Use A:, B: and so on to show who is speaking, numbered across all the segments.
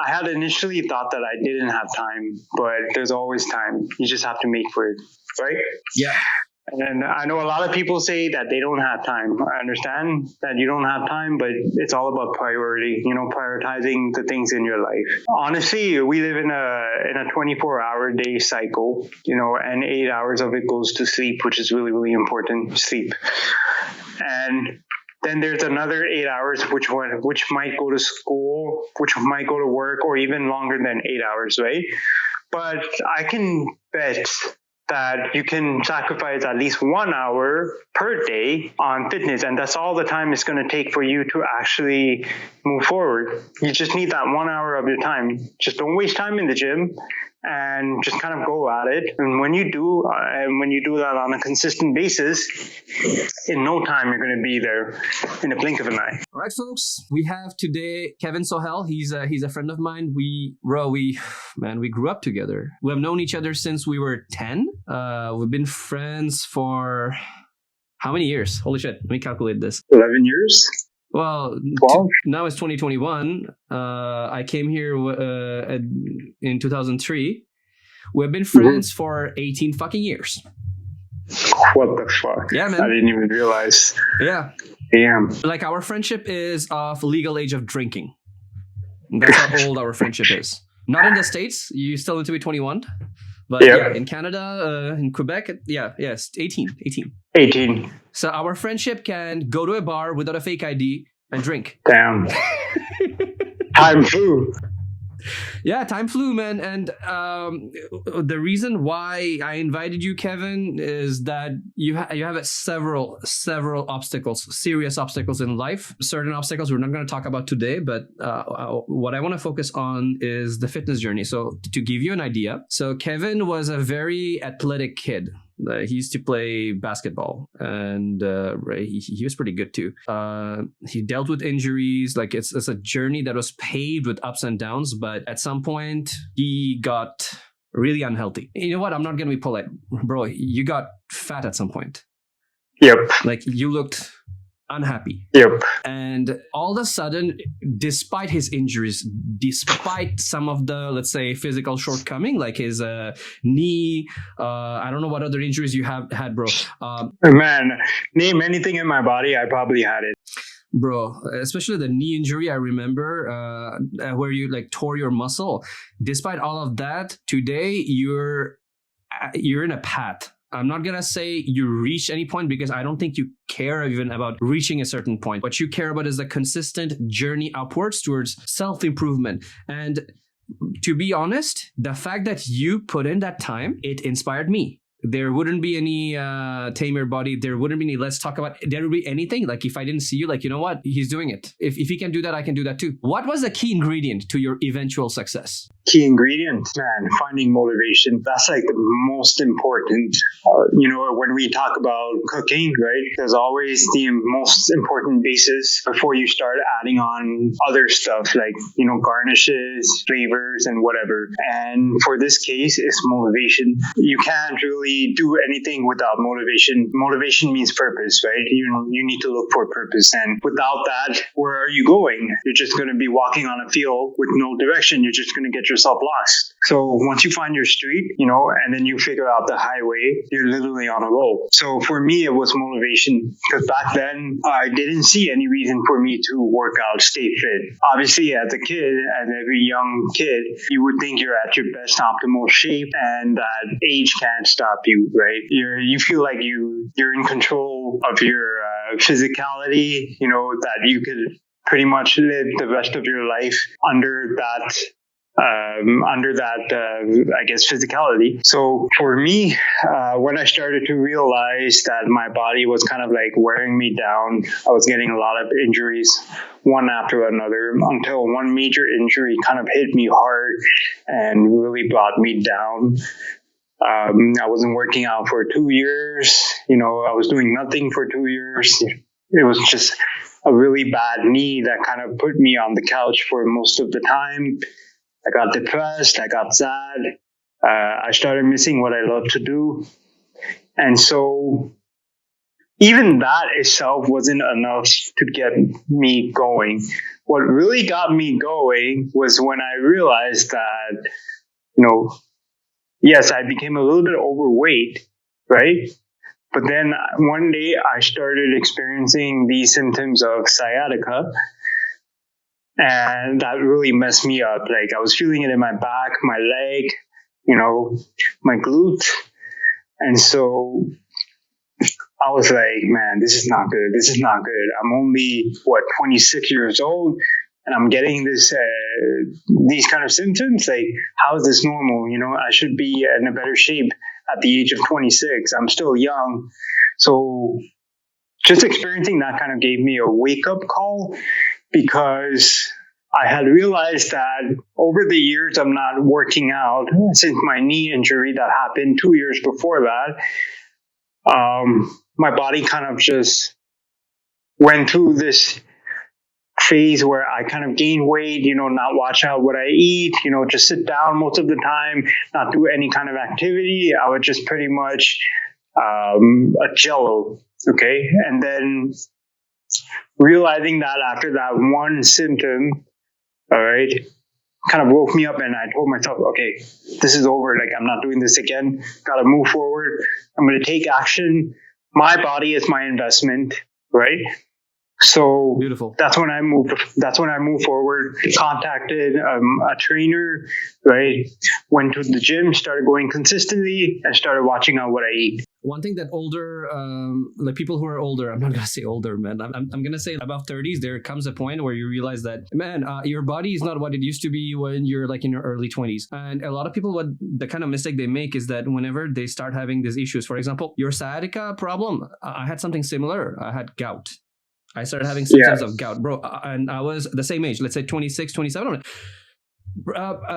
A: I had initially thought that I didn't have time, but there's always time. You just have to make for it, right?
B: Yeah.
A: And I know a lot of people say that they don't have time. I understand that you don't have time, but it's all about priority, prioritizing the things in your life. Honestly, we live in a 24-hour day cycle, and 8 hours of it goes to sleep, which is really, really important, sleep. And then there's another 8 hours, which might go to school, which might go to work, or even longer than 8 hours, right? But I can bet that you can sacrifice at least 1 hour per day on fitness. And that's all the time it's going to take for you to actually move forward. You just need that 1 hour of your time. Just don't waste time in the gym and just kind of go at it. And when you do that on a consistent basis, in no time, you're going to be there in a blink of an eye.
B: All right, folks, we have today Kevin Sohel. He's a friend of mine. We grew up together. We have known each other since we were 10. We've been friends for how many years? Holy shit. Let me calculate this.
A: 11 years?
B: Well, now it's 2021. I came here in 2003. We've been friends for 18 fucking years.
A: What the fuck?
B: Yeah, man.
A: I didn't even realize.
B: Yeah.
A: Damn.
B: Like, our friendship is of legal age of drinking. That's how old our friendship is. Not in the States. You still need to be 21. But yeah, in Canada, in Quebec, yes, 18.
A: 18.
B: So our friendship can go to a bar without a fake ID and drink.
A: Damn. Time flew.
B: Yeah, time flew, man. And the reason why I invited you, Kevin, is that you have several obstacles, serious obstacles in life. Certain obstacles we're not going to talk about today, but what I want to focus on is the fitness journey. So to give you an idea, so Kevin was a very athletic kid. He used to play basketball, and he was pretty good too. He dealt with injuries. Like, it's a journey that was paved with ups and downs, but at some point he got really unhealthy. You know what? I'm not going to be polite. Bro, you got fat at some point.
A: Yep.
B: Like, you looked unhappy.
A: Yep.
B: And all of a sudden, despite his injuries, despite some of the, let's say, physical shortcoming, like his knee, I don't know what other injuries you have had, bro.
A: Man, name anything in my body, I probably had it.
B: Bro, especially the knee injury, I remember where you like tore your muscle. Despite all of that, today you're in a path. I'm not going to say you reach any point, because I don't think you care even about reaching a certain point. What you care about is the consistent journey upwards towards self-improvement. And to be honest, the fact that you put in that time, it inspired me. There wouldn't be any Tame Your Body. There wouldn't be any Let's Talk About. There would be anything. Like, if I didn't see you, like, you know what? He's doing it. If he can do that, I can do that too. What was the key ingredient to your eventual success?
A: Key ingredient, man, finding motivation. That's like the most important. When we talk about cooking, right? There's always the most important basis before you start adding on other stuff like, garnishes, flavors, and whatever. And for this case, it's motivation. You can't really do anything without motivation. Motivation means purpose, right? You need to look for purpose. And without that, where are you going? You're just going to be walking on a field with no direction. You're just going to get yourself lost. So once you find your street, and then you figure out the highway, you're literally on a roll. So for me, it was motivation, because back then I didn't see any reason for me to work out, stay fit. Obviously, as a kid, as every young kid, you would think you're at your best optimal shape, and that age can't stop you, right? You feel like you're in control of your physicality, that you could pretty much live the rest of your life under that I guess, physicality. So for me, when I started to realize that my body was kind of like wearing me down, I was getting a lot of injuries, one after another, until one major injury kind of hit me hard and really brought me down. I wasn't working out for 2 years. I was doing nothing for 2 years. It was just a really bad knee that kind of put me on the couch for most of the time. I got depressed. I got sad. I started missing what I love to do. And so even that itself wasn't enough to get me going. What really got me going was when I realized that, you know, yes, I became a little bit overweight, right? But then one day I started experiencing these symptoms of sciatica, and that really messed me up. Like I was feeling it in my back, my leg, my glute. And so I was like, man, this is not good. This is not good. I'm only 26 years old, and I'm getting these kind of symptoms. Like, how is this normal? I should be in a better shape at the age of 26. I'm still young. So just experiencing that kind of gave me a wake up call, because I had realized that over the years I'm not working out since my knee injury that happened 2 years before that. My body kind of just went through this phase where I kind of gained weight, not watch out what I eat, just sit down most of the time, not do any kind of activity. I would just pretty much a jello. Okay. And then realizing that after that one symptom, all right, kind of woke me up, and I told myself, okay, this is over. Like, I'm not doing this again. Got to move forward. I'm going to take action. My body is my investment, right? So
B: Beautiful.
A: That's when I moved forward. Contacted a trainer, right? Went to the gym, started going consistently, and started watching out what I eat.
B: One thing that older, like people who are older, I'm not going to say older, man. I'm going to say above 30s, there comes a point where you realize that, man, your body is not what it used to be when you're like in your early 20s. And a lot of people, the kind of mistake they make is that whenever they start having these issues, for example, your sciatica problem, I had something similar. I had gout. I started having symptoms of gout, bro. And I was the same age, let's say 26, 27.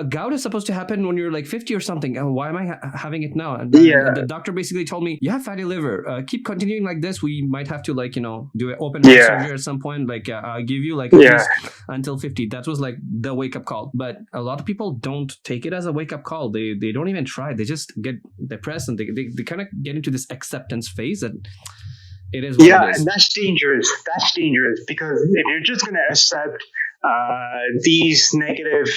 B: Gout is supposed to happen when you're like 50 or something. Why am I having it now? And the doctor basically told me, you have fatty liver. Keep continuing like this. We might have to do an open heart surgery at some point. I'll give you at least until 50. That was like the wake up call. But a lot of people don't take it as a wake up call. They don't even try. They just get depressed, and they kind of get into this acceptance phase that it is what it is.
A: And that's dangerous. That's dangerous, because if you're just going to accept these negative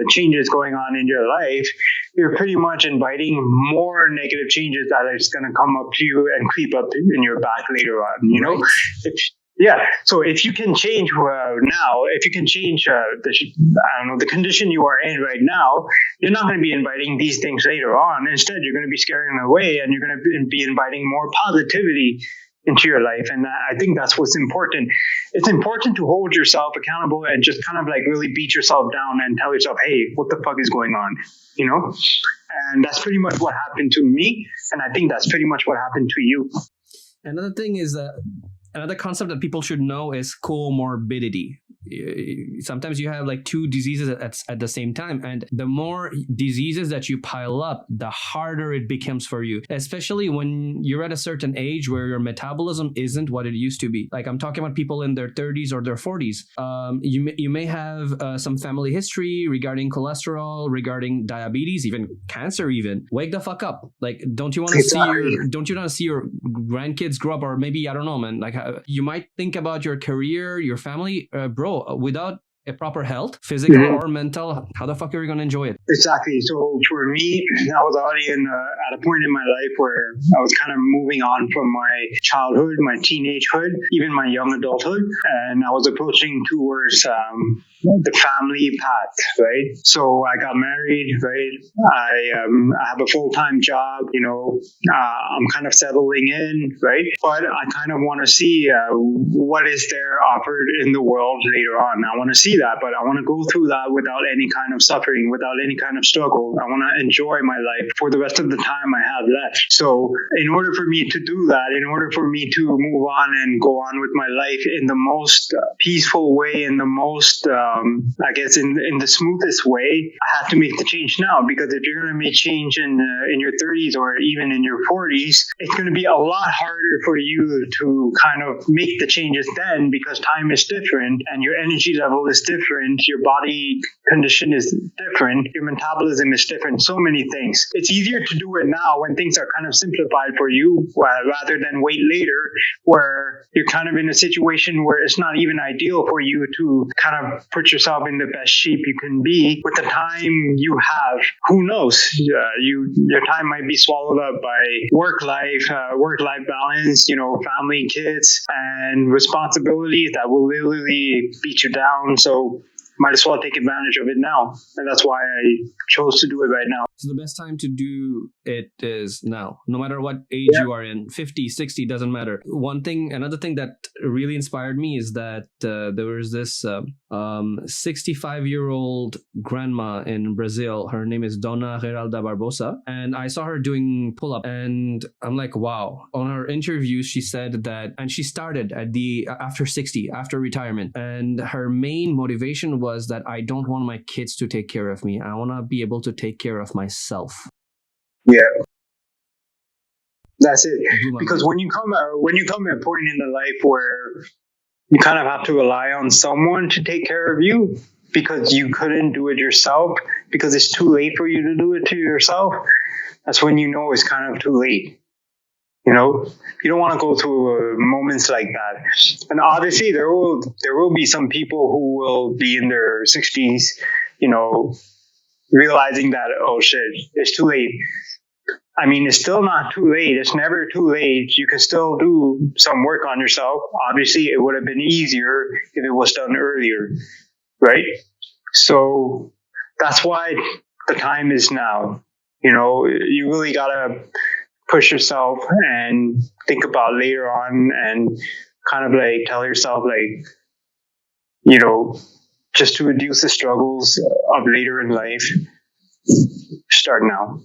A: changes going on in your life, you're pretty much inviting more negative changes that are just going to come up to you and creep up in your back later on. So if you can change now, if you can change the condition you are in right now, you're not going to be inviting these things later on. Instead, you're going to be scaring them away, and you're going to be inviting more positivity into your life. And I think that's what's important. It's important to hold yourself accountable and just kind of really beat yourself down and tell yourself, hey, what the fuck is going on? And that's pretty much what happened to me. And I think that's pretty much what happened to you.
B: Another thing is another concept that people should know is comorbidity. Sometimes you have two diseases at the same time, and the more diseases that you pile up, the harder it becomes for you, especially when you're at a certain age where your metabolism isn't what it used to be. I'm talking about people in their 30s or their 40s. You may have some family history regarding cholesterol, regarding diabetes, even cancer. Even wake the fuck up. Don't you want to see your grandkids grow up? Or maybe, I don't know, man, you might think about your career, your family, bro. Without a proper health, physical or mental, how the fuck are you going to enjoy it?
A: Exactly. So for me, I was already at a point in my life where I was kind of moving on from my childhood, my teenagehood, even my young adulthood, and I was approaching towards the family path, right? So I got married, right? I have a full-time job, I'm kind of settling in, right? But I kind of want to see what is there offered in the world later on. I want to see that, but I want to go through that without any kind of suffering, without any kind of struggle. I want to enjoy my life for the rest of the time I have left. So in order for me to do that, in order for me to move on and go on with my life in the most peaceful way, in the most, in the smoothest way, I have to make the change now. Because if you're going to make change in your 30s or even in your 40s, it's going to be a lot harder for you to kind of make the changes then, because time is different and your energy level is different, your body condition is different. different. Your metabolism is different. So many things. It's easier to do it now when things are kind of simplified for you, rather than wait later where you're kind of in a situation where it's not even ideal for you to kind of put yourself in the best shape you can be with the time you have. Who knows? Your time might be swallowed up by work life balance, family, kids, and responsibilities that will literally beat you down. So might as well take advantage of it now. And that's why I chose to do it right now.
B: So the best time to do it is now, no matter what age you are in, 50, 60, doesn't matter. Another thing that really inspired me is that there was this 65-year-old grandma in Brazil. Her name is Dona Geralda Barbosa. And I saw her doing pull-up and I'm like, wow. On her interview, she said that, and she started after 60, after retirement. And her main motivation was that I don't want my kids to take care of me. I want to be able to take care of myself.
A: Yeah. That's it. Because when you come at a point in the life where you kind of have to rely on someone to take care of you because you couldn't do it yourself, because it's too late for you to do it to yourself, that's when you know it's kind of too late. You don't want to go through moments like that. And obviously there will be some people who will be in their 60s, realizing that, oh shit, it's too late. I mean, it's still not too late. It's never too late. You can still do some work on yourself. Obviously, it would have been easier if it was done earlier, right? So that's why the time is now. You really got to push yourself and think about later on and kind of like tell yourself like, just to reduce the struggles of later in life, start now.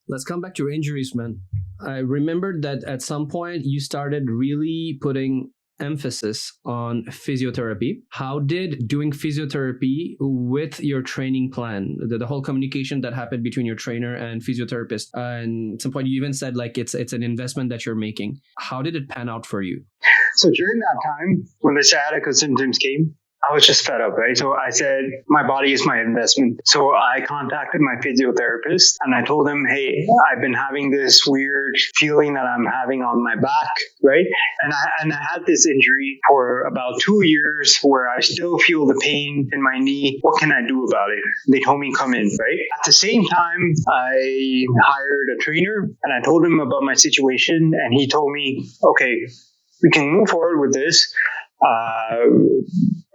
B: Let's come back to your injuries, man. I remembered that at some point you started really putting emphasis on physiotherapy. How did doing physiotherapy with your training plan, the whole communication that happened between your trainer and physiotherapist, and at some point you even said like it's an investment that you're making. How did it pan out for you?
A: So during that time, when the sciatica symptoms came, I was just fed up, right? So I said, my body is my investment. So I contacted my physiotherapist and I told him, hey, I've been having this weird feeling that I'm having on my back, right? And I had this injury for about 2 years where I still feel the pain in my knee. What can I do about it? They told me come in, right? At the same time, I hired a trainer and I told him about my situation and he told me, okay, we can move forward with this.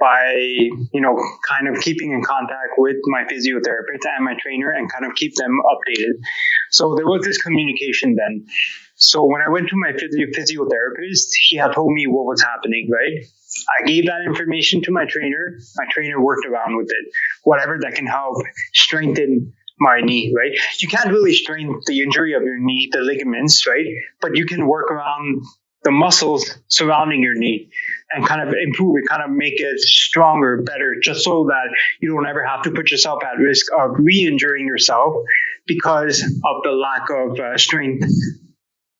A: By, kind of keeping in contact with my physiotherapist and my trainer and kind of keep them updated. So there was this communication then. So when I went to my physiotherapist, he had told me what was happening, right? I gave that information to my trainer. My trainer worked around with it. Whatever that can help strengthen my knee, right? You can't really strengthen the injury of your knee, the ligaments, right? But you can work around the muscles surrounding your knee and kind of improve it, kind of make it stronger, better, just so that you don't ever have to put yourself at risk of re-injuring yourself because of the lack of strength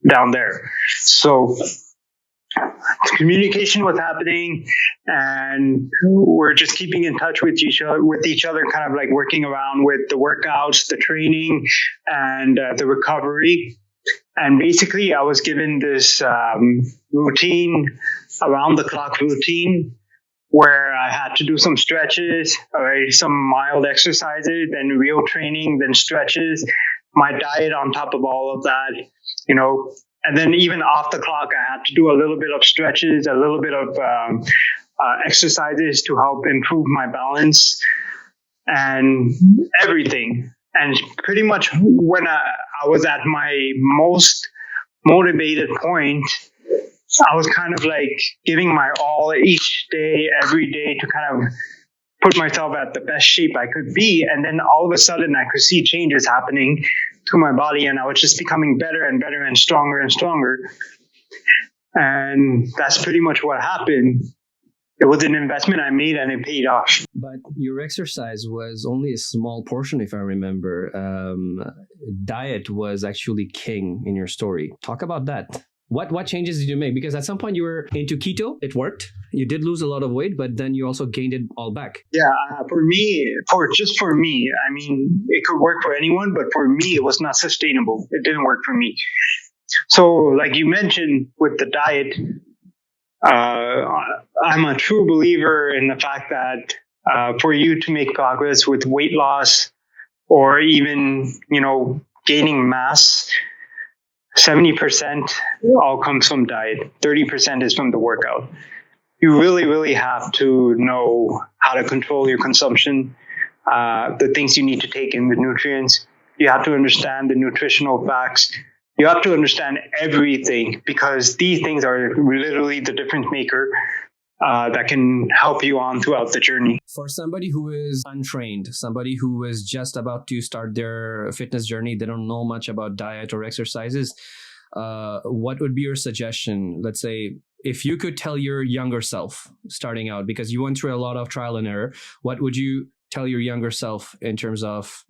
A: down there. So communication was happening and we're just keeping in touch with each other, kind of like working around with the workouts, the training, and the recovery. And basically, I was given this routine, around-the-clock routine, where I had to do some stretches, some mild exercises, then real training, then stretches, my diet on top of all of that, And then even off the clock, I had to do a little bit of stretches, a little bit of exercises to help improve my balance and everything. And pretty much when I was at my most motivated point, I was kind of like giving my all each day, every day to kind of put myself at the best shape I could be. And then all of a sudden I could see changes happening to my body and I was just becoming better and better and stronger and stronger. And that's pretty much what happened. It was an investment I made and it paid off.
B: But your exercise was only a small portion, if I remember. Diet was actually king in your story. Talk about that. What changes did you make? Because at some point you were into keto, it worked. You did lose a lot of weight, but then you also gained it all back.
A: Yeah, for me, I mean, it could work for anyone, but for me, it was not sustainable. It didn't work for me. So, like you mentioned with the diet, I'm a true believer in the fact that for you to make progress with weight loss or even, gaining mass, 70% all comes from diet. 30% is from the workout. You really, really have to know how to control your consumption, the things you need to take in, the nutrients. You have to understand the nutritional facts. You have to understand everything, because these things are literally the difference maker that can help you on throughout the journey.
B: For somebody who is untrained, somebody who is just about to start their fitness journey, they don't know much about diet or exercises, what would be your suggestion? Let's say if you could tell your younger self starting out, because you went through a lot of trial and error, what would you tell your younger self in terms of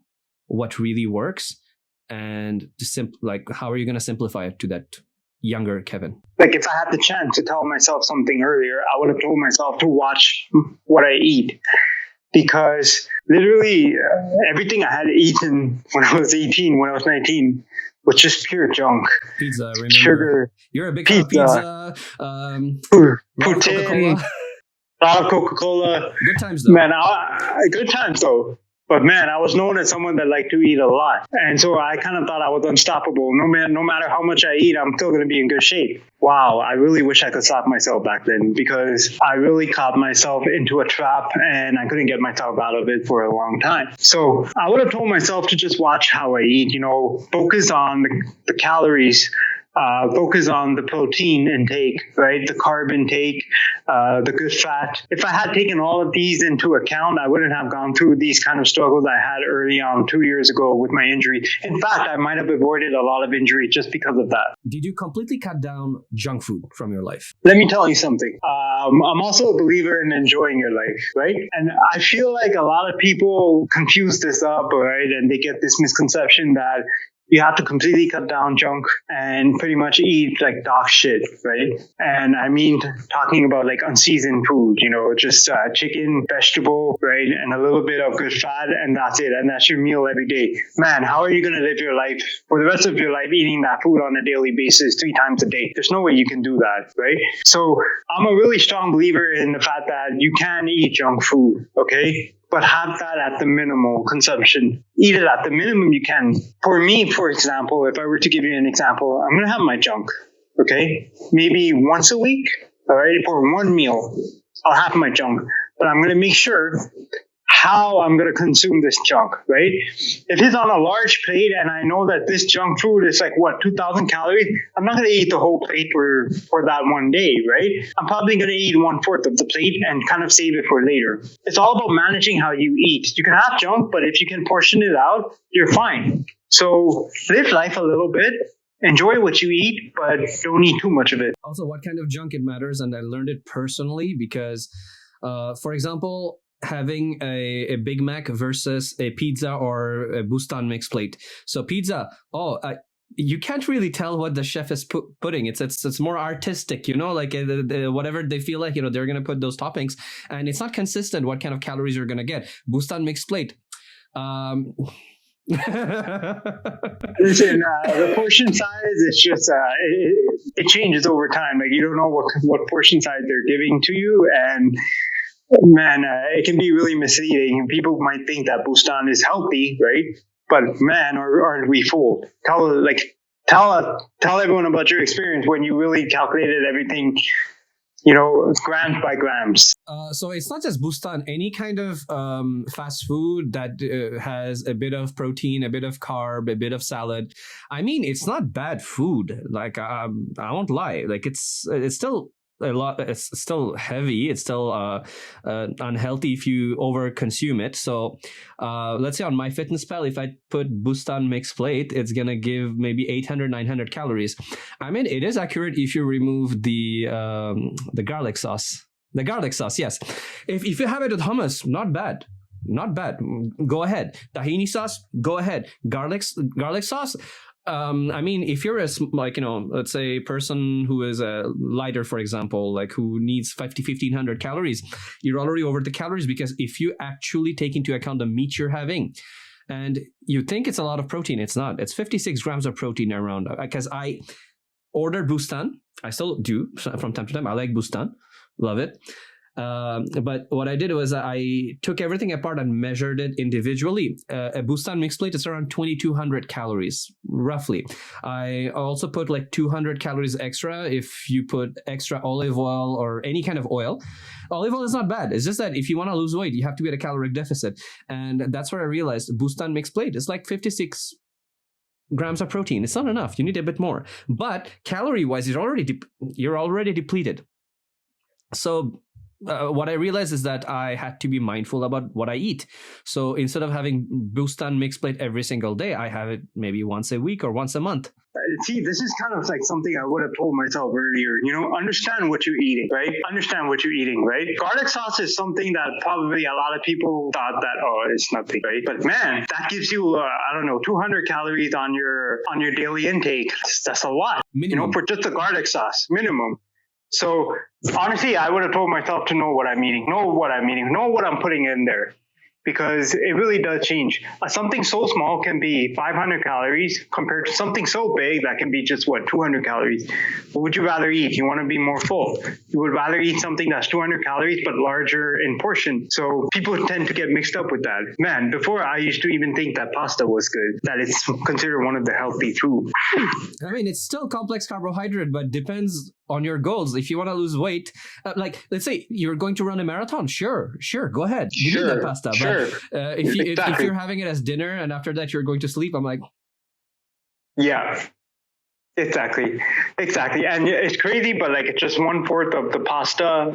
B: what really works, and how are you going to simplify it to that younger Kevin?
A: Like, if I had the chance to tell myself something earlier, I would have told myself to watch what I eat, because literally everything I had eaten when I was 18, when I was 19, was just pure junk.
B: Pizza, remember?
A: Sugar.
B: You're a big fan of pizza.
A: Poutine. A lot of Coca-Cola.
B: Good times though.
A: Man, good times though. But man, I was known as someone that liked to eat a lot. And so I kind of thought I was unstoppable. No matter how much I eat, I'm still going to be in good shape. Wow, I really wish I could stop myself back then, because I really caught myself into a trap and I couldn't get myself out of it for a long time. So I would have told myself to just watch how I eat, focus on the calories, focus on the protein intake, right? The carb intake, the good fat. If I had taken all of these into account, I wouldn't have gone through these kind of struggles I had early on 2 years ago with my injury. In fact, I might have avoided a lot of injury just because of that.
B: Did you completely cut down junk food from your life?
A: Let me tell you something. I'm also a believer in enjoying your life, right? And I feel like a lot of people confuse this up, right? And they get this misconception that you have to completely cut down junk and pretty much eat like dog shit, right? And I mean, talking about like unseasoned food, just chicken, vegetable, right? And a little bit of good fat, and that's it. And that's your meal every day. Man, how are you going to live your life for the rest of your life eating that food on a daily basis 3 times a day? There's no way you can do that, right? So I'm a really strong believer in the fact that you can eat junk food, okay? But have that at the minimal consumption. Eat it at the minimum you can. For me, for example, if I were to give you an example, I'm going to have my junk, okay? Maybe once a week, all right? For one meal, I'll have my junk. But I'm going to make sure how I'm going to consume this junk, right? If it's on a large plate and I know that this junk food is like, 2,000 calories, I'm not going to eat the whole plate for that one day, right? I'm probably going to eat 1/4 of the plate and kind of save it for later. It's all about managing how you eat. You can have junk, but if you can portion it out, you're fine. So live life a little bit. Enjoy what you eat, but don't eat too much of it.
B: Also, what kind of junk it matters, and I learned it personally because, for example, having a Big Mac versus a pizza or a Bustan mixed plate. So pizza, you can't really tell what the chef is putting. It's more artistic, like whatever they feel like, they're going to put those toppings, and it's not consistent what kind of calories you're going to get. Bustan mixed plate.
A: Listen, the portion size, it's just, it changes over time. Like, you don't know what portion size they're giving to you, and man, it can be really misleading. People might think that Bustan is healthy, right? But man, aren't we fooled? Tell everyone about your experience when you really calculated everything, grams by grams.
B: So it's not just Bustan. Any kind of fast food that has a bit of protein, a bit of carb, a bit of salad. I mean, it's not bad food. Like I won't lie. Like it's still a lot. It's still heavy. It's still unhealthy if you over consume it. So let's say on MyFitnessPal, if I put Bustan mixed plate, it's gonna give maybe 800, 900 calories. I mean, it is accurate if you remove the garlic sauce. The garlic sauce, yes. If you have it with hummus, not bad. not bad. Go ahead. Tahini sauce, go ahead. Garlic sauce. I mean, if you're let's say a person who is a lighter, for example, like who needs 1,500 calories, you're already over the calories, because if you actually take into account the meat you're having, and you think it's a lot of protein, it's not. It's 56 grams of protein around. Because I ordered Bustan. I still do from time to time. I like Bustan. Love it. But what I did was I took everything apart and measured it individually. A Bustan mixed plate is around 2,200 calories, roughly. I also put like 200 calories extra if you put extra olive oil or any kind of oil. Olive oil is not bad. It's just that if you want to lose weight, you have to be at a caloric deficit. And that's where I realized Bustan mixed plate is like 56 grams of protein. It's not enough. You need a bit more. But calorie-wise, you're already depleted. So what I realized is that I had to be mindful about what I eat. So instead of having Bustan mixed plate every single day, I have it maybe once a week or once a month.
A: See, this is kind of like something I would have told myself earlier. Understand what you're eating, right? Understand what you're eating, right? Garlic sauce is something that probably a lot of people thought that, it's nothing, right? But man, that gives you, 200 calories on your daily intake. That's a lot,
B: Minimum.
A: For just the garlic sauce, minimum. So honestly, I would have told myself to know what I'm eating, know what I'm putting in there, because it really does change. Something so small can be 500 calories compared to something so big that can be just 200 calories. What would you rather eat? You want to be more full. You would rather eat something that's 200 calories but larger in portion. So people tend to get mixed up with that. Man, before I used to even think that pasta was good, that it's considered one of the healthy foods.
B: I mean, it's still complex carbohydrate, but depends on your goals. If you want to lose weight, let's say you're going to run a marathon, sure, go ahead. You need that pasta.
A: Sure.
B: But if you're having it as dinner and after that you're going to sleep, I'm like,
A: yeah, exactly. And it's crazy, but like it's just 1/4 of the pasta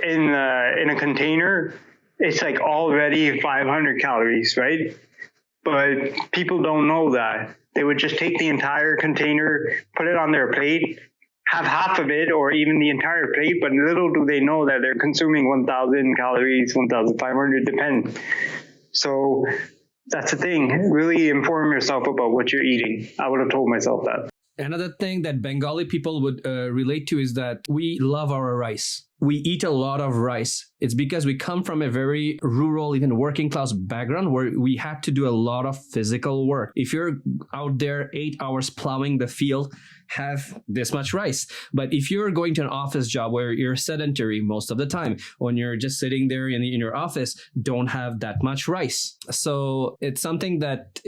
A: in a container. It's like already 500 calories, right? But people don't know that. They would just take the entire container, put it on their plate, have half of it or even the entire plate, but little do they know that they're consuming 1,000 calories, 1,500, depends. So that's the thing. Really inform yourself about what you're eating. I would have told myself that.
B: Another thing that Bengali people would relate to is that we love our rice. We eat a lot of rice. It's because we come from a very rural, even working class background where we had to do a lot of physical work. If you're out there 8 hours plowing the field, have this much rice. But if you're going to an office job where you're sedentary most of the time, when you're just sitting there in your office, don't have that much rice. So it's something that,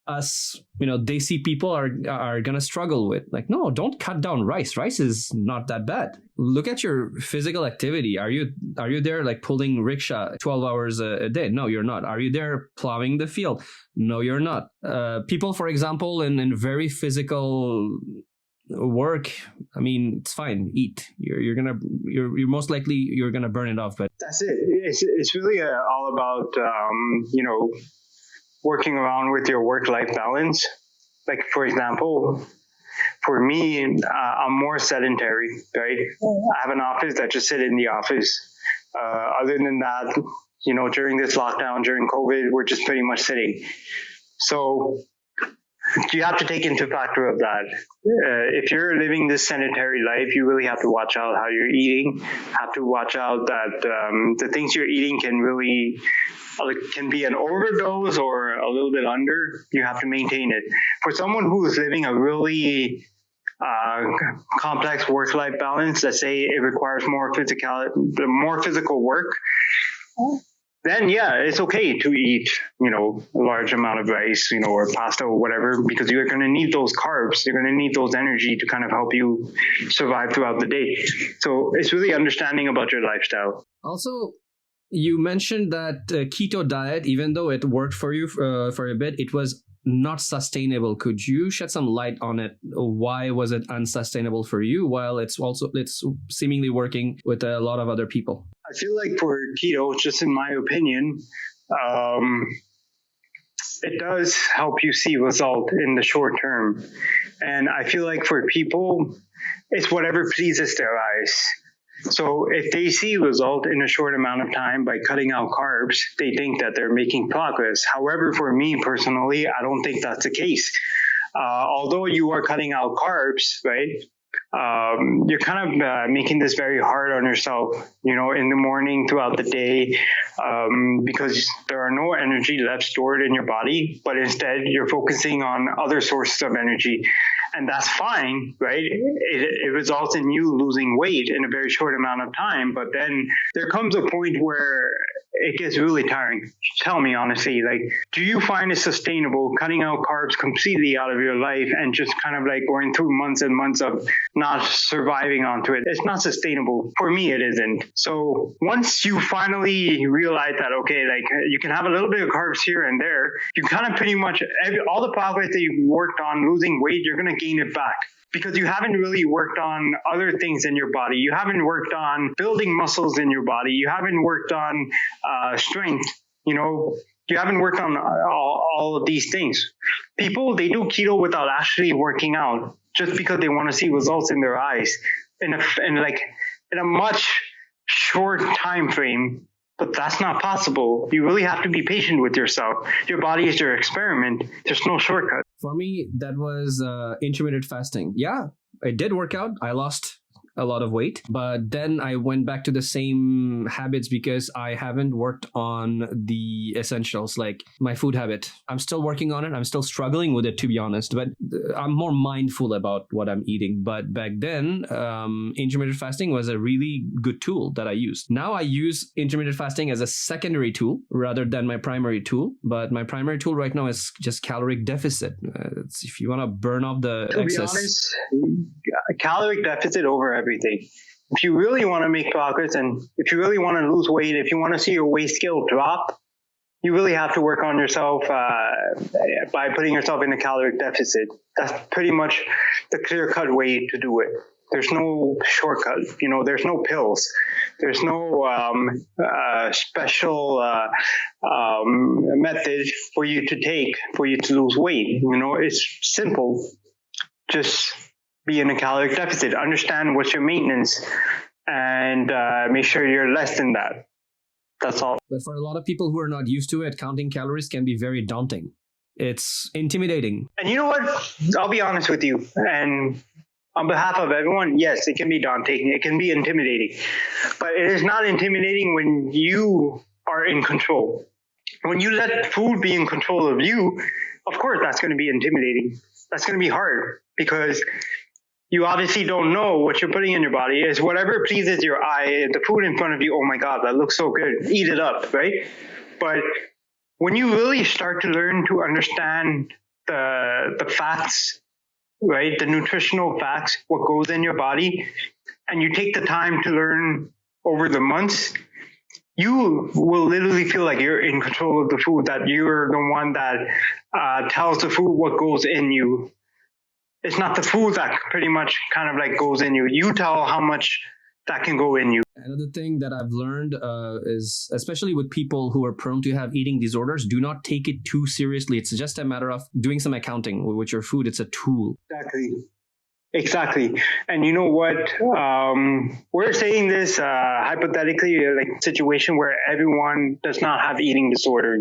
B: us, Desi people are gonna struggle with. Like, no, don't cut down rice. Rice is not that bad. Look at your physical activity. Are you there like pulling rickshaw 12 hours a day? No, you're not. Are you there plowing the field? No, you're not. People, for example, in very physical work, I mean, it's fine. Eat. You're most likely you're gonna burn it off. But
A: that's it. It's really all about working around with your work-life balance. Like, for example, for me, I'm more sedentary, right? I have an office that just sit in the office. Other than that, during this lockdown, during COVID, we're just pretty much sitting. So you have to take into factor of that. If you're living this sedentary life, you really have to watch out how you're eating. Have to watch out that the things you're eating can be an overdose or a little bit under. You have to maintain it. For someone who's living a really complex work-life balance, let's say it requires more physical work, then yeah, it's okay to eat, a large amount of rice, or pasta or whatever, because you're going to need those carbs. You're going to need those energy to kind of help you survive throughout the day. So it's really understanding about your lifestyle.
B: Also, you mentioned that keto diet, even though it worked for you for a bit, it was not sustainable. Could you shed some light on it? Why was it unsustainable for you while it's seemingly working with a lot of other people?
A: I feel like for keto, just in my opinion, it does help you see result in the short term. And I feel like for people, it's whatever pleases their eyes. So if they see result in a short amount of time by cutting out carbs, they think that they're making progress. However, for me personally, I don't think that's the case. Although you are cutting out carbs, right? You're kind of making this very hard on yourself, in the morning, throughout the day, because there are no energy left stored in your body, but instead you're focusing on other sources of energy. And that's fine, right? It results in you losing weight in a very short amount of time. But then there comes a point where it gets really tiring. Tell me honestly, do you find it sustainable cutting out carbs completely out of your life and just kind of going through months and months of not surviving onto it? It's not sustainable. For me, it isn't. So once you finally realize that, okay, you can have a little bit of carbs here and there, you kind of pretty much, all the progress that you've worked on losing weight, you're going to gain it back. Because you haven't really worked on other things in your body. You haven't worked on building muscles in your body. You haven't worked on strength. You haven't worked on all of these things. People, they do keto without actually working out just because they want to see results in their eyes in a much short time frame. But that's not possible. You really have to be patient with yourself. Your body is your experiment. There's no shortcut.
B: For me, that was intermittent fasting. Yeah, it did work out. I lost a lot of weight, but then I went back to the same habits because I haven't worked on the essentials, like my food habit. I'm still working on it. I'm still struggling with it, to be honest, but I'm more mindful about what I'm eating. But back then, intermittent fasting was a really good tool that I used. Now I use intermittent fasting as a secondary tool rather than my primary tool. But my primary tool right now is just caloric deficit. If you want to burn off the excess.
A: To be honest, caloric deficit over everything. If you really want to make progress and if you really want to lose weight, if you want to see your weight scale drop, you really have to work on yourself by putting yourself in a caloric deficit. That's pretty much the clear-cut way to do it. There's no shortcut. There's no pills. There's no special method for you to take for you to lose weight. It's simple. Just be in a caloric deficit. Understand what's your maintenance and make sure you're less than that. That's all.
B: But for a lot of people who are not used to it, counting calories can be very daunting. It's intimidating.
A: And you know what? I'll be honest with you. And on behalf of everyone, yes, it can be daunting. It can be intimidating. But it is not intimidating when you are in control. When you let food be in control of you, of course, that's going to be intimidating. That's going to be hard because you obviously don't know what you're putting in your body. Is whatever pleases your eye, the food in front of you, oh my God, that looks so good. Eat it up, right? But when you really start to learn to understand the facts, right, the nutritional facts, what goes in your body, and you take the time to learn over the months, you will literally feel like you're in control of the food, that you're the one that tells the food what goes in you. It's not the food that pretty much kind of goes in you. You tell how much that can go in you.
B: Another thing that I've learned is, especially with people who are prone to have eating disorders, do not take it too seriously. It's just a matter of doing some accounting with your food. It's a tool.
A: Exactly. And you know what? We're saying this hypothetically, like a situation where everyone does not have eating disorder,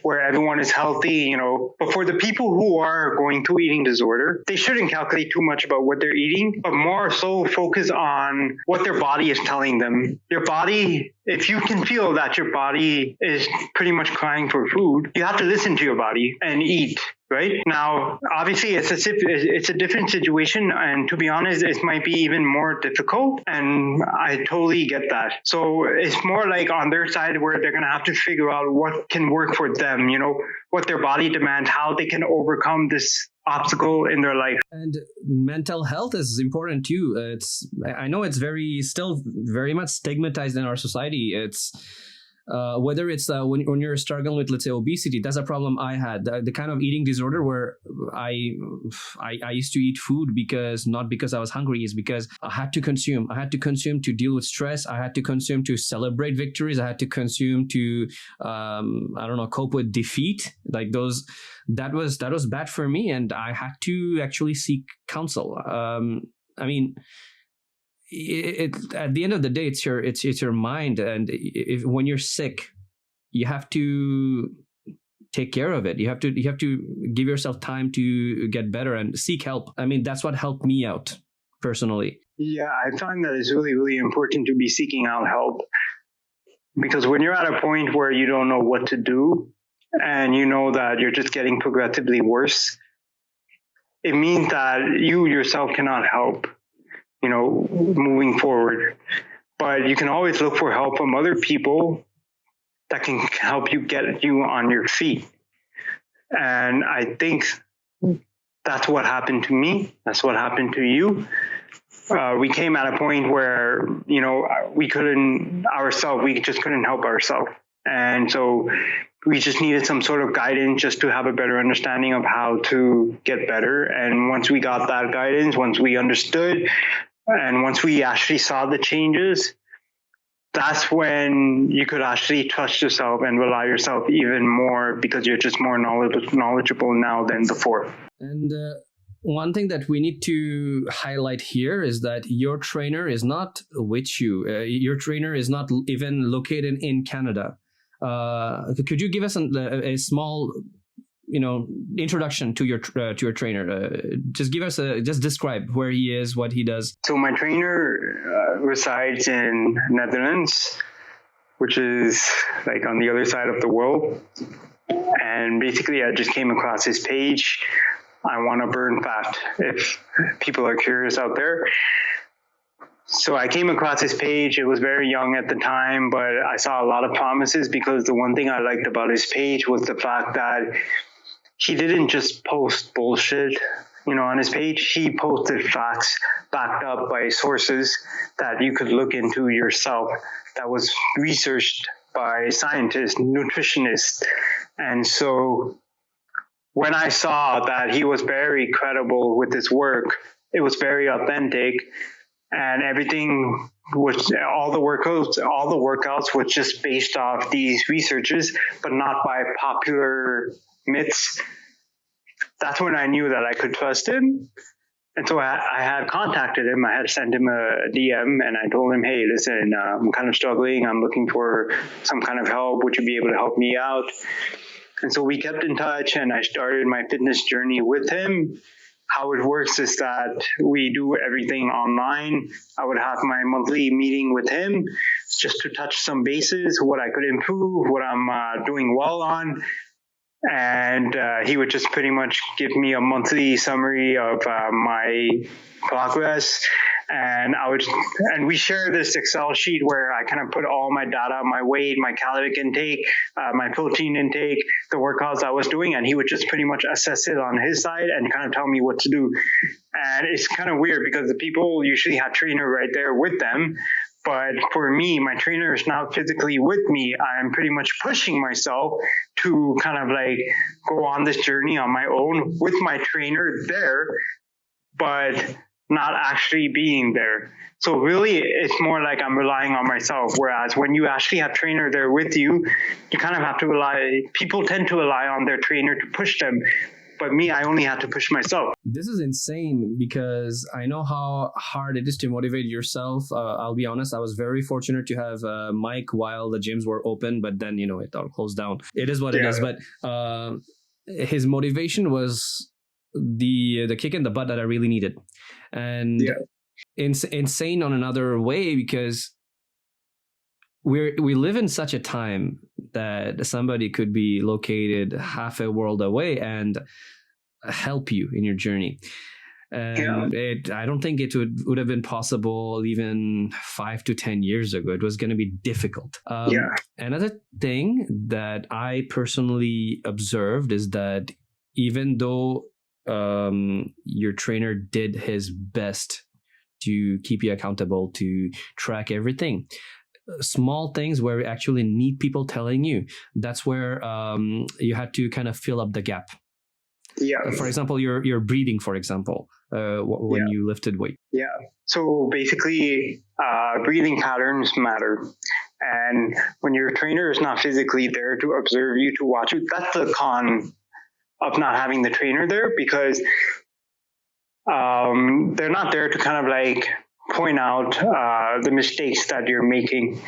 A: where everyone is healthy, But for the people who are going through eating disorder, they shouldn't calculate too much about what they're eating, but more so focus on what their body is telling them. Your body, if you can feel that your body is pretty much crying for food, you have to listen to your body and eat. Right now, obviously, it's a different situation, and to be honest, it might be even more difficult. And I totally get that. So it's more like on their side where they're going to have to figure out what can work for them. What their body demands, how they can overcome this obstacle in their life.
B: And mental health is important too. I know it's still very much stigmatized in our society. It's whether it's when you're struggling with, let's say, obesity. That's a problem I had. The kind of eating disorder where I used to eat food not because I was hungry, is because I had to consume. I had to consume to deal with stress. I had to consume to celebrate victories. I had to consume to cope with defeat. That was bad for me, and I had to actually seek counsel. at the end of the day, it's your mind, and when you're sick, you have to take care of it. You have to give yourself time to get better and seek help. I mean, that's what helped me out personally.
A: Yeah, I find that it's really, really important to be seeking out help, because when you're at a point where you don't know what to do and you know that you're just getting progressively worse, it means that you yourself cannot help, moving forward. But you can always look for help from other people that can help you get you on your feet. And I think that's what happened to me. That's what happened to you. We came at a point where, we just couldn't help ourselves. And so we just needed some sort of guidance just to have a better understanding of how to get better. And once we got that guidance, once we understood, and once we actually saw the changes, that's when you could actually trust yourself and rely yourself even more, because you're just more knowledgeable now than before.
B: And one thing that we need to highlight here is that your trainer is not with you. Your trainer is not even located in Canada. Could you give us a small, introduction to your trainer? Just give us just describe where he is, what he does.
A: So my trainer resides in Netherlands, which is like on the other side of the world. And basically, I just came across his page. I want to burn fat, if people are curious out there. So I came across his page. It was very young at the time, but I saw a lot of promises, because the one thing I liked about his page was the fact that he didn't just post bullshit, on his page. He posted facts backed up by sources that you could look into yourself, that was researched by scientists, nutritionists. And so when I saw that he was very credible with his work, it was very authentic, and everything was, all the workouts was just based off these researches, but not by popular myths. That's when I knew that I could trust him. And so I had contacted him. I had sent him a DM, and I told him, hey, listen, I'm kind of struggling. I'm looking for some kind of help. Would you be able to help me out? And so we kept in touch, and I started my fitness journey with him. How it works is that we do everything online. I would have my monthly meeting with him just to touch some bases, what I could improve, what I'm doing well on. And he would just pretty much give me a monthly summary of my progress. And we share this Excel sheet where I kind of put all my data, my weight, my caloric intake, my protein intake, the workouts I was doing, and he would just pretty much assess it on his side and kind of tell me what to do. And it's kind of weird, because the people usually have trainer right there with them. But for me, my trainer is not physically with me. I'm pretty much pushing myself to kind of like go on this journey on my own with my trainer there, but not actually being there. So really, it's more like I'm relying on myself. Whereas when you actually have trainer there with you, you kind of have to people tend to rely on their trainer to push them. But me, I only had to push myself.
B: This is insane, because I know how hard it is to motivate yourself. I'll be honest, I was very fortunate to have Mike while the gyms were open, but then, it all closed down. It is what it is. But his motivation was the kick in the butt that I really needed. And insane on another way, because we live in such a time that somebody could be located half a world away and help you in your journey. And I don't think it would have been possible even 5 to 10 years ago. It was going to be difficult. Another thing that I personally observed is that even though your trainer did his best to keep you accountable, to track everything, small things where you actually need people telling you, that's where you had to kind of fill up the gap. For example, your breathing, for example, when you lifted weight.
A: So basically, breathing patterns matter. And when your trainer is not physically there to observe you, to watch you, that's the con of not having the trainer there, because they're not there to kind of like point out the mistakes that you're making.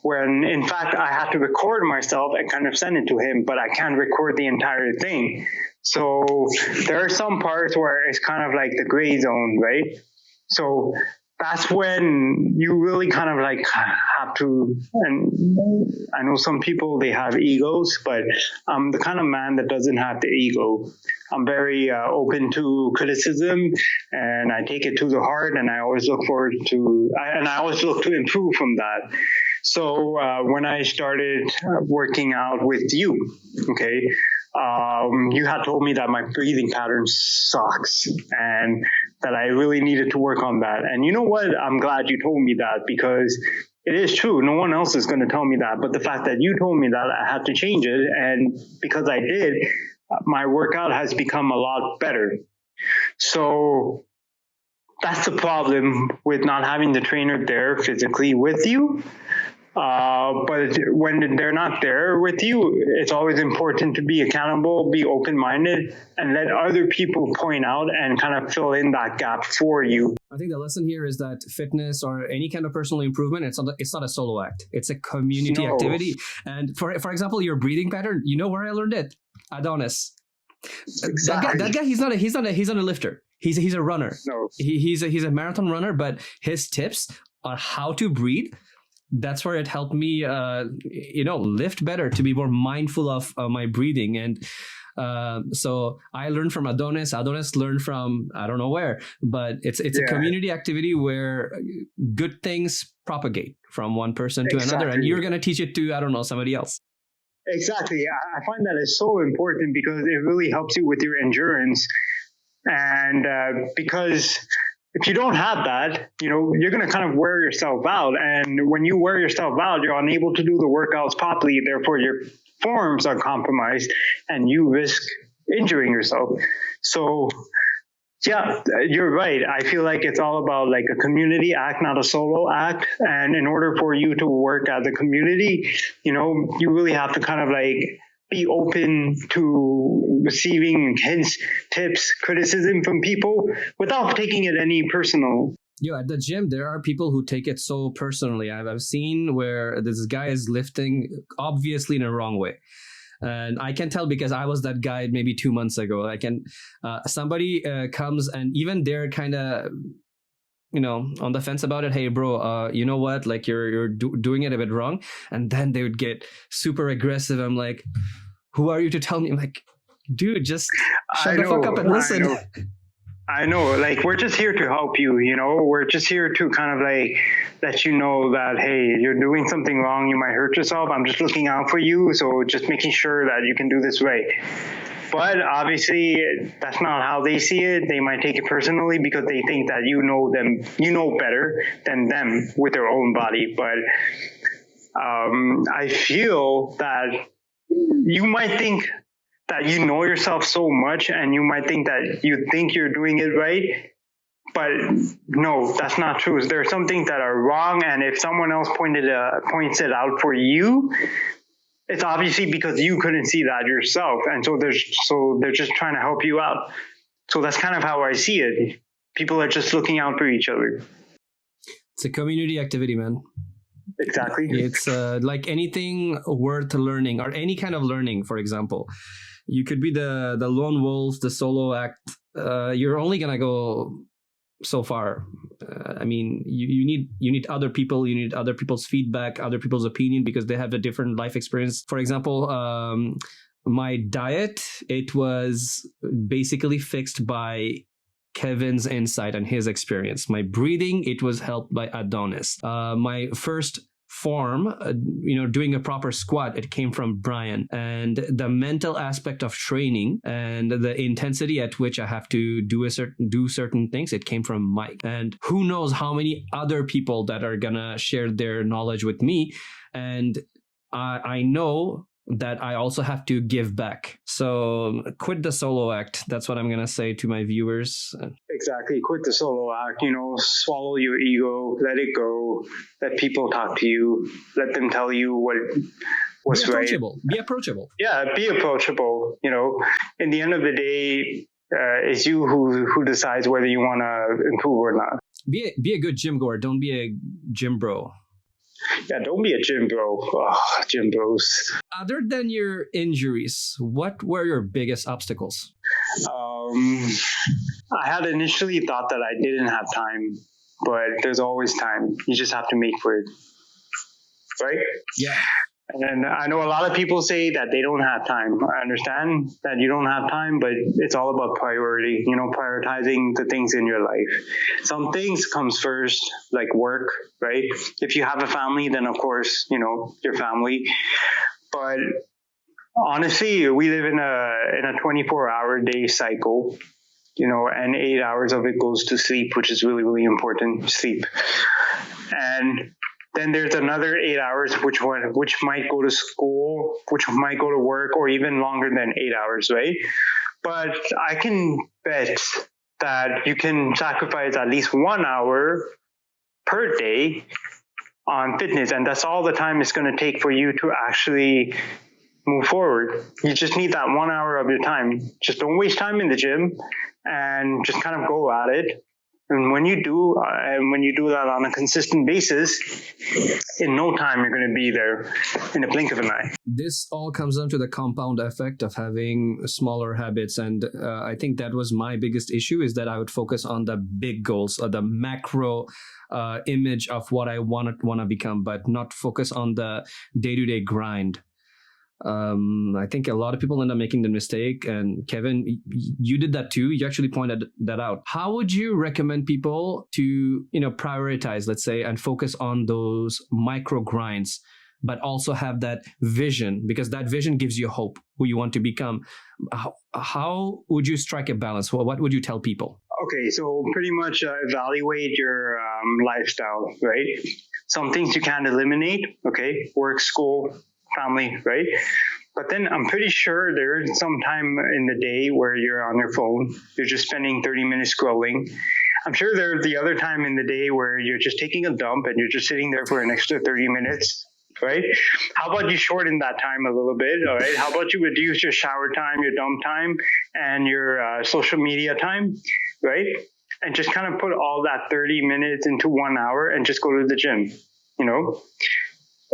A: When in fact I have to record myself and kind of send it to him, but I can't record the entire thing. So there are some parts where it's kind of like the gray zone, right? So that's when you really kind of like have to, and I know some people, they have egos, but I'm the kind of man that doesn't have the ego. I'm very open to criticism, and I take it to the heart, and I always look forward to, and I always look to improve from that. So when I started working out with you, okay, you had told me that my breathing pattern sucks and that I really needed to work on that. And you know what? I'm glad you told me that, because it is true. No one else is going to tell me that. But the fact that you told me that, I had to change it. And because I did, my workout has become a lot better. So that's the problem with not having the trainer there physically with you. But when they're not there with you, it's always important to be accountable, be open-minded, and let other people point out and kind of fill in that gap for you.
B: I think the lesson here is that fitness or any kind of personal improvement, it's not a solo act. It's a community activity. And for example, your breathing pattern, you know where I learned it? Adonis.
A: Exactly.
B: That guy, he's not a lifter. He's a runner.
A: No.
B: He's a marathon runner, but his tips on how to breathe, that's where it helped me, lift better, to be more mindful of my breathing. And so I learned from Adonis. Adonis learned from I don't know where, but it's a community activity where good things propagate from one person to another, and you're gonna teach it to somebody else.
A: Exactly. I find that is so important because it really helps you with your endurance, and because if you don't have that, you're going to kind of wear yourself out. And when you wear yourself out, you're unable to do the workouts properly. Therefore, your forms are compromised and you risk injuring yourself. So, yeah, you're right. I feel like it's all about like a community act, not a solo act. And in order for you to work as a community, you really have to kind of like be open to receiving hints, tips, criticism from people without taking it any personal.
B: At the gym, there are people who take it so personally. I've seen where this guy is lifting obviously in a wrong way. And I can tell because I was that guy maybe 2 months ago. Somebody comes and even they're kind of on the fence about it. Hey, bro, you know what? Like you're doing it a bit wrong. And then they would get super aggressive. I'm like, who are you to tell me? I'm like, dude, just shut the fuck up and listen.
A: I know. Like, we're just here to help you, We're just here to kind of like let you know that, hey, you're doing something wrong. You might hurt yourself. I'm just looking out for you. So just making sure that you can do this right. But obviously, that's not how they see it. They might take it personally because they think that you know better than them with their own body. But I feel that you might think that you know yourself so much, and you might think that you think you're doing it right. But no, that's not true. There are some things that are wrong, and if someone else points it out for you, it's obviously because you couldn't see that yourself. And so they're just trying to help you out. So that's kind of how I see it. People are just looking out for each other.
B: It's a community activity, man.
A: Exactly.
B: It's like anything worth learning, or any kind of learning, for example. You could be the lone wolf, the solo act. You're only going to go so far. You need other people. You need other people's feedback, other people's opinion, because they have a different life experience. For example, my diet, it was basically fixed by Kevin's insight and his experience. My breathing, it was helped by Adonis. My first form, doing a proper squat, it came from Brian. And the mental aspect of training and the intensity at which I have to do certain things, it came from Mike. And who knows how many other people that are gonna share their knowledge with me. And I know that I also have to give back. So quit the solo act. That's what I'm going to say to my viewers.
A: Exactly. Quit the solo act, swallow your ego, let it go, let people talk to you, let them tell you what's right.
B: Be approachable.
A: Yeah, be approachable. In the end of the day, it's you who decides whether you want to improve or not.
B: Be a good gym goer. Don't be a gym bro.
A: Yeah, don't be a gym bro. Gym bros.
B: Other than your injuries, what were your biggest obstacles?
A: I had initially thought that I didn't have time, but there's always time. You just have to make for it, right?
B: Yeah.
A: And I know a lot of people say that they don't have time. I understand that you don't have time, but it's all about priority, prioritizing the things in your life. Some things comes first, like work, right? If you have a family, then of course, your family. But honestly, we live in a 24-hour day cycle, and 8 hours of it goes to sleep, which is really, really important, sleep. And then there's another 8 hours, which might go to school, which might go to work, or even longer than 8 hours, right? But I can bet that you can sacrifice at least 1 hour per day on fitness, and that's all the time it's going to take for you to actually move forward. You just need that 1 hour of your time. Just don't waste time in the gym, and just kind of go at it. And when you do that on a consistent basis, in no time you're going to be there in a blink of an eye.
B: This all comes down to the compound effect of having smaller habits, and I think that was my biggest issue, is that I would focus on the big goals or the macro image of what I want to become, but not focus on the day-to-day grind. I think a lot of people end up making the mistake, and Kevin, you did that too. You actually pointed that out. How would you recommend people to, prioritize, let's say, and focus on those micro grinds, but also have that vision, because that vision gives you hope, who you want to become? How would you strike a balance? What would you tell people?
A: Okay, so pretty much evaluate your lifestyle, right? Some things you can't eliminate, okay? Work, school, family, right? But then I'm pretty sure there's some time in the day where you're on your phone, you're just spending 30 minutes scrolling. I'm sure there's the other time in the day where you're just taking a dump and you're just sitting there for an extra 30 minutes, right? How about you shorten that time a little bit, all right? How about you reduce your shower time, your dump time, and your social media time, right? And just kind of put all that 30 minutes into 1 hour and just go to the gym,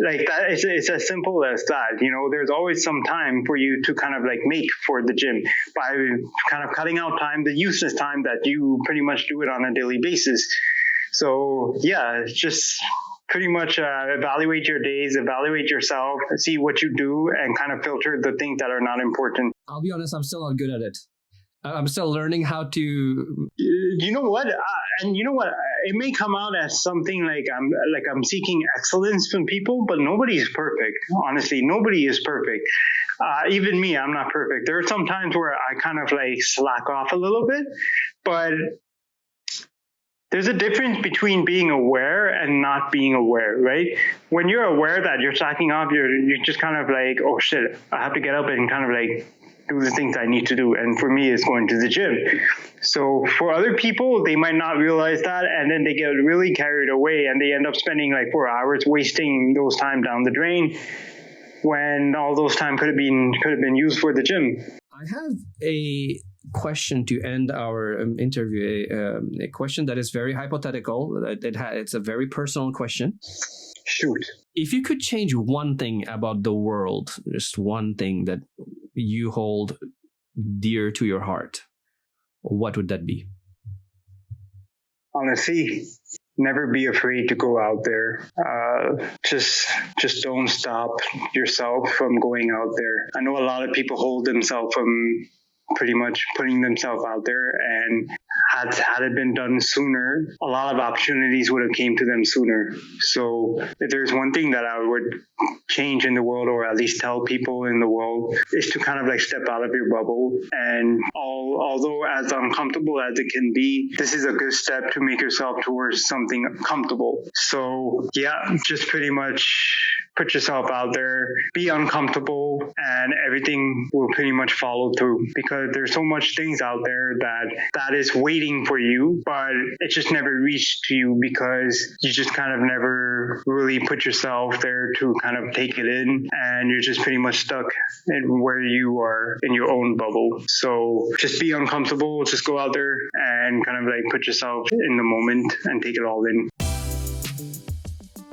A: Like that, it's as simple as that. There's always some time for you to kind of like make for the gym by kind of cutting out time, the useless time that you pretty much do it on a daily basis. So yeah, just pretty much evaluate your days, evaluate yourself, see what you do, and kind of filter the things that are not important.
B: I'll be honest, I'm still not good at it. I'm still learning how to.
A: You know what? And you know what? It may come out as something like I'm seeking excellence from people, but nobody is perfect. Honestly, nobody is perfect. Even me, I'm not perfect. There are some times where I kind of like slack off a little bit, but there's a difference between being aware and not being aware, right? When you're aware that you're slacking off, you're just kind of like, oh shit, I have to get up and kind of like do the things I need to do. And for me, it's going to the gym. So for other people, they might not realize that, and then they get really carried away and they end up spending like 4 hours wasting those time down the drain when all those time could have been used for the gym.
B: I have a question to end our interview, a question that is very hypothetical. It's a very personal question.
A: Shoot.
B: If you could change one thing about the world, just one thing that you hold dear to your heart, what would that be?
A: Honestly, never be afraid to go out there. Just don't stop yourself from going out there. I know a lot of people hold themselves from pretty much putting themselves out there, and had it been done sooner, a lot of opportunities would have came to them sooner. So if there's one thing that I would change in the world, or at least tell people in the world, is to kind of like step out of your bubble. And although as uncomfortable as it can be, this is a good step to make yourself towards something comfortable. So yeah, just pretty much put yourself out there, be uncomfortable, and everything will pretty much follow through, because there's so much things out there that is waiting for you, but it just never reached to you because you just kind of never really put yourself there to kind of take it in, and you're just pretty much stuck in where you are in your own bubble. So just be uncomfortable, just go out there and kind of like put yourself in the moment and take it all in.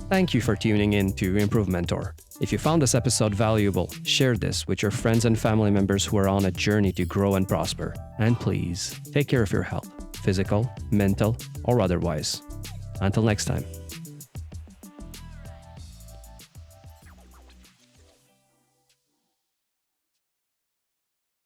B: Thank you for tuning in to Improve Mentor. If you found this episode valuable, share this with your friends and family members who are on a journey to grow and prosper. And please, take care of your health, physical, mental, or otherwise. Until next time.